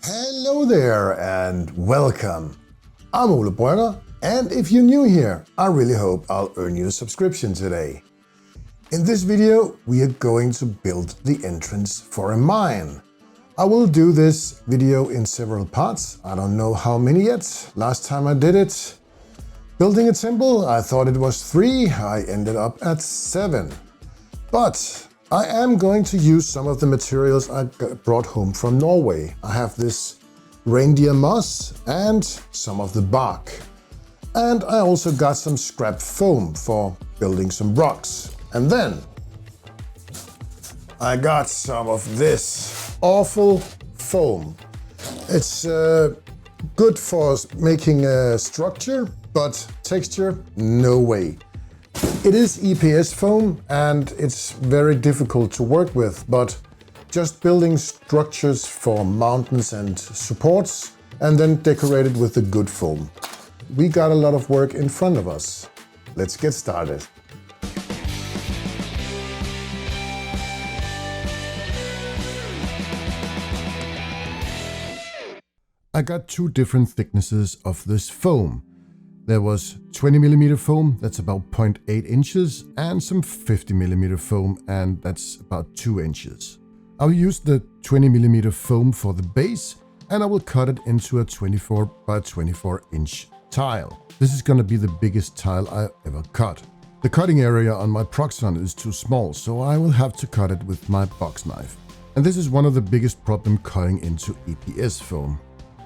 Hello there and welcome. I'm Ole Brønner, and if you're new here, I really hope I'll earn you a subscription today. In this video, we are going to build the entrance for a mine. I will do this video in several parts. I don't know how many yet. Last time I did it, building a temple, I thought it was 3. I ended up at 7. But I am going to use some of the materials I brought home from Norway. I have this reindeer moss and some of the bark. And I also got some scrap foam for building some rocks. And then I got some of this awful foam. It's good for making a structure, but texture, no way. It is EPS foam and it's very difficult to work with, but just building structures for mountains and supports and then decorate it with the good foam. We got a lot of work in front of us. Let's get started. I got 2 different thicknesses of this foam. There was 20mm foam, that's about 0.8 inches, and some 50mm foam, and that's about 2 inches. I'll use the 20mm foam for the base, and I will cut it into a 24 by 24 inch tile. This is gonna be the biggest tile I ever cut. The cutting area on my Proxxon is too small, so I will have to cut it with my box knife. And this is one of the biggest problems cutting into EPS foam.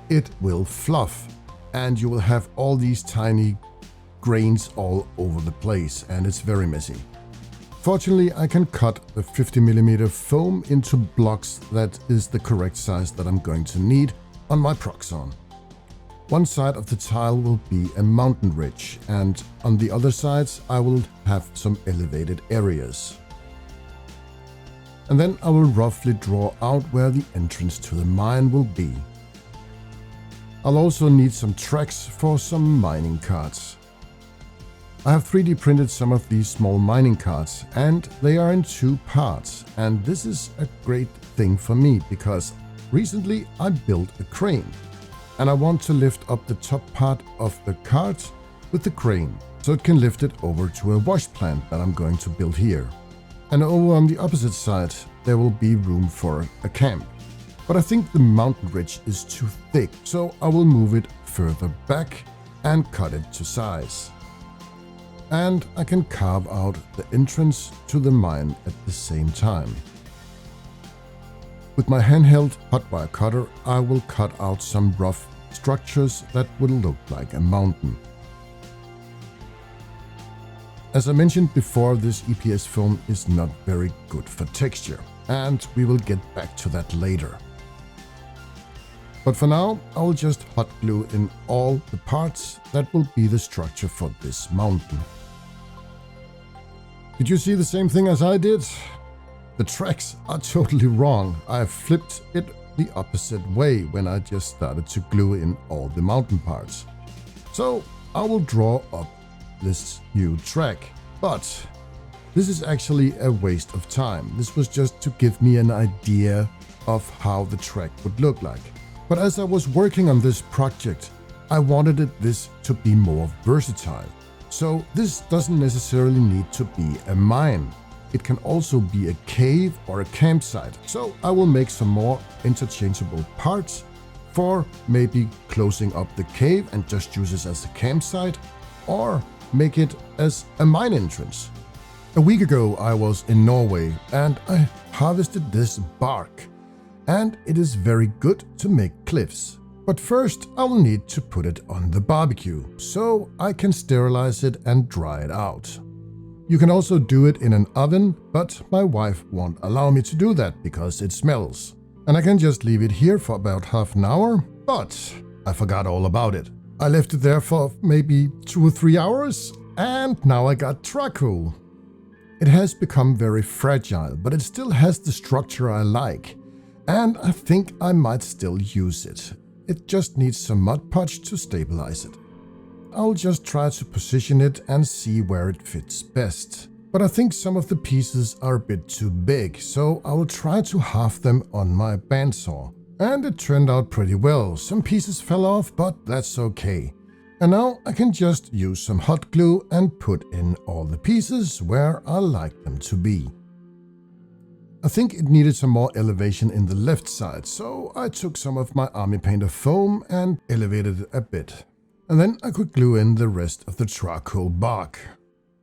It will fluff, and you will have all these tiny grains all over the place, and it's very messy. Fortunately, I can cut the 50mm foam into blocks that is the correct size that I'm going to need on my Proxxon. One side of the tile will be a mountain ridge, and on the other sides I will have some elevated areas. And then I will roughly draw out where the entrance to the mine will be. I'll also need some tracks for some mining carts. I have 3D printed some of these small mining carts, and they are in 2 parts. And this is a great thing for me because recently I built a crane. And I want to lift up the top part of the cart with the crane, so it can lift it over to a wash plant that I'm going to build here. And over on the opposite side, there will be room for a camp. But I think the mountain ridge is too thick, so I will move it further back and cut it to size. And I can carve out the entrance to the mine at the same time. With my handheld hotwire cutter, I will cut out some rough structures that will look like a mountain. As I mentioned before, this EPS foam is not very good for texture, and we will get back to that later. But for now, I'll just hot glue in all the parts that will be the structure for this mountain. Did you see the same thing as I did? The tracks are totally wrong. I flipped it the opposite way when I just started to glue in all the mountain parts. So I will draw up this new track. But this is actually a waste of time. This was just to give me an idea of how the track would look like. But as I was working on this project, I wanted this to be more versatile. So this doesn't necessarily need to be a mine. It can also be a cave or a campsite. So I will make some more interchangeable parts for maybe closing up the cave and just use it as a campsite, or make it as a mine entrance. A week ago I was in Norway and I harvested this bark. And it is very good to make cliffs. But first I will need to put it on the barbecue, so I can sterilize it and dry it out. You can also do it in an oven, but my wife won't allow me to do that because it smells. And I can just leave it here for about half an hour, but I forgot all about it. I left it there for maybe 2 or 3 hours, and now I got charcoal. It has become very fragile, but it still has the structure I like. And I think I might still use it. It just needs some Mod Podge to stabilize it. I'll just try to position it and see where it fits best. But I think some of the pieces are a bit too big, so I will try to halve them on my bandsaw. And it turned out pretty well. Some pieces fell off, but that's okay. And now I can just use some hot glue and put in all the pieces where I like them to be. I think it needed some more elevation in the left side, so I took some of my Army Painter foam and elevated it a bit. And then I could glue in the rest of the charcoal bark.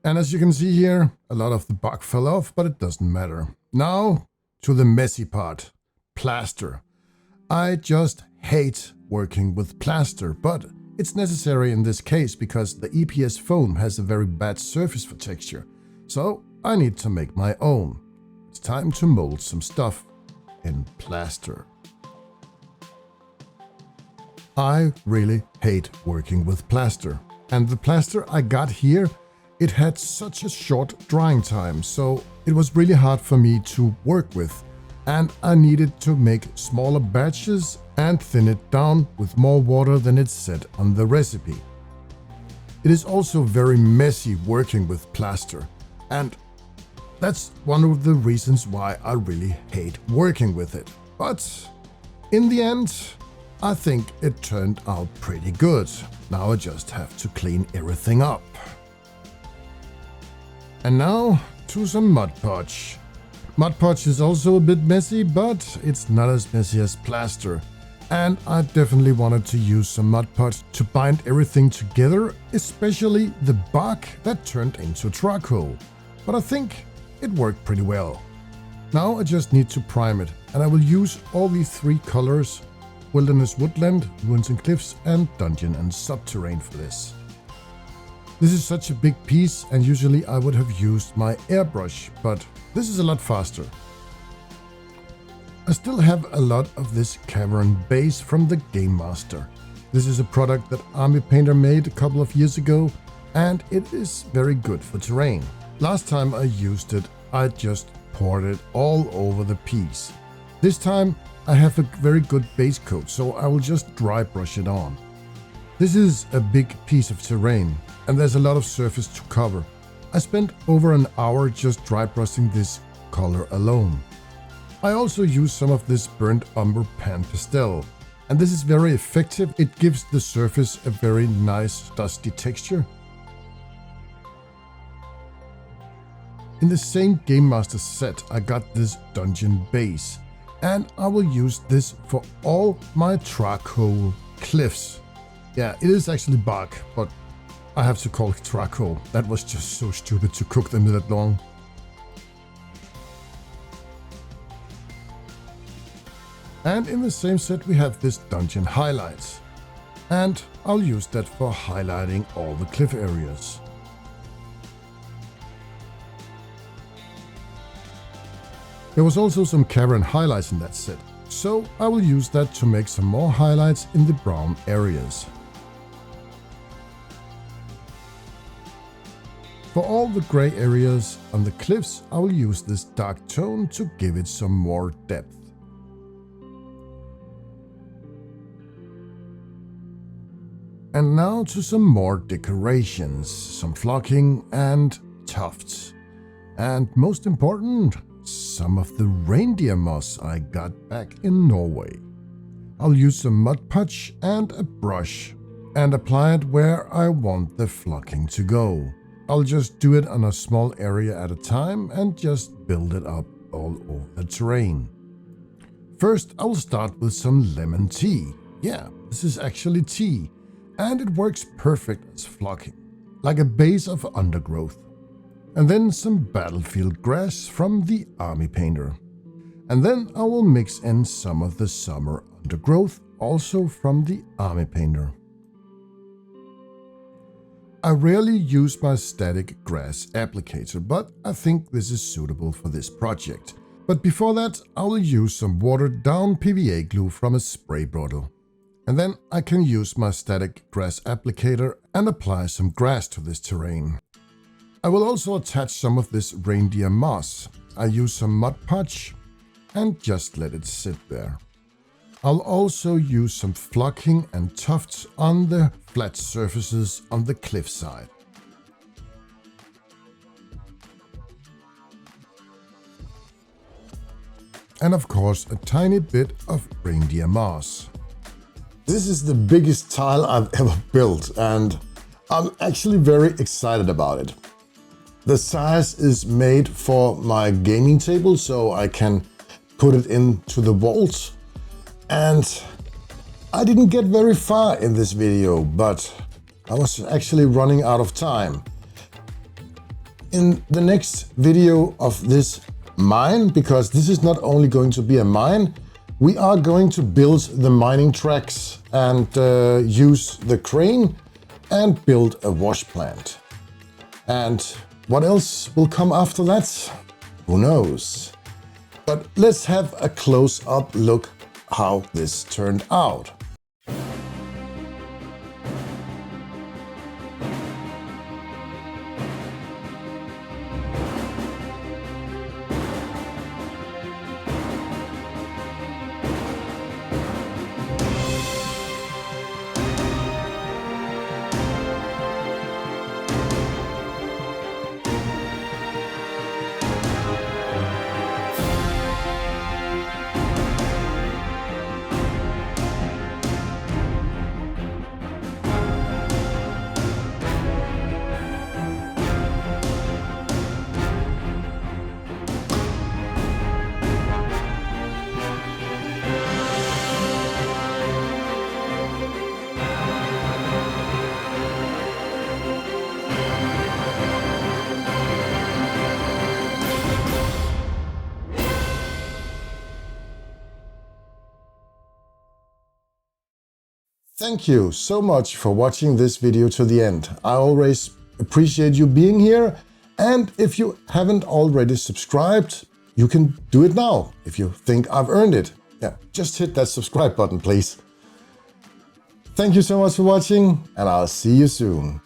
And as you can see here, a lot of the bark fell off, but it doesn't matter. Now to the messy part, plaster. I just hate working with plaster, but it's necessary in this case because the EPS foam has a very bad surface for texture. So I need to make my own. It's time to mold some stuff in plaster. I really hate working with plaster. And the plaster I got here, it had such a short drying time, so it was really hard for me to work with. And I needed to make smaller batches and thin it down with more water than it said on the recipe. It is also very messy working with plaster, and that's one of the reasons why I really hate working with it. But in the end, I think it turned out pretty good. Now I just have to clean everything up. And now to some Mod Podge. Mod Podge is also a bit messy, but it's not as messy as plaster. And I definitely wanted to use some Mod Podge to bind everything together, especially the bark that turned into charcoal. But I think it worked pretty well. Now I just need to prime it, and I will use all these three colors: Wilderness Woodland, Ruins and Cliffs, and Dungeon and Subterrane for this. This is such a big piece, and usually I would have used my airbrush, but this is a lot faster. I still have a lot of this cavern base from the Game Master. This is a product that Army Painter made a couple of years ago, and it is very good for terrain. Last time I used it, I just poured it all over the piece. This time I have a very good base coat, so I will just dry brush it on. This is a big piece of terrain, and there's a lot of surface to cover. I spent over an hour just dry brushing this color alone. I also use some of this burnt umber pan pastel, and this is very effective. It gives the surface a very nice dusty texture. In the same Game Master set, I got this dungeon base, and I will use this for all my charcoal cliffs. Yeah, it is actually bark, but I have to call it charcoal. That was just so stupid to cook them that long. And in the same set we have this dungeon highlights, and I'll use that for highlighting all the cliff areas. There was also some cavern highlights in that set, so I will use that to make some more highlights in the brown areas. For all the grey areas on the cliffs, I will use this dark tone to give it some more depth. And now to some more decorations, some flocking and tufts. And most important, some of the reindeer moss I got back in Norway. I'll use some Mod Podge and a brush and apply it where I want the flocking to go. I'll just do it on a small area at a time and just build it up all over the terrain. First, I will start with some lemon tea. Yeah, this is actually tea, and it works perfect as flocking, like a base of undergrowth. And then some battlefield grass from the Army Painter. And then I will mix in some of the summer undergrowth, also from the Army Painter. I rarely use my static grass applicator, but I think this is suitable for this project. But before that, I will use some watered down PVA glue from a spray bottle. And then I can use my static grass applicator and apply some grass to this terrain. I will also attach some of this reindeer moss. I use some Mod Podge and just let it sit there. I'll also use some flocking and tufts on the flat surfaces on the cliffside. and of course a tiny bit of reindeer moss. This is the biggest tile I've ever built, and I'm actually very excited about it. The size is made for my gaming table, so I can put it into the vault. And I didn't get very far in this video, but I was actually running out of time. In the next video of this mine, because this is not only going to be a mine, we are going to build the mining tracks and use the crane and build a wash plant. And what else will come after that? Who knows? But let's have a close-up look how this turned out. Thank you so much for watching this video to the end. I always appreciate you being here, and if you haven't already subscribed, you can do it now if you think I've earned it. Yeah, just hit that subscribe button, please. Thank you so much for watching, and I'll see you soon.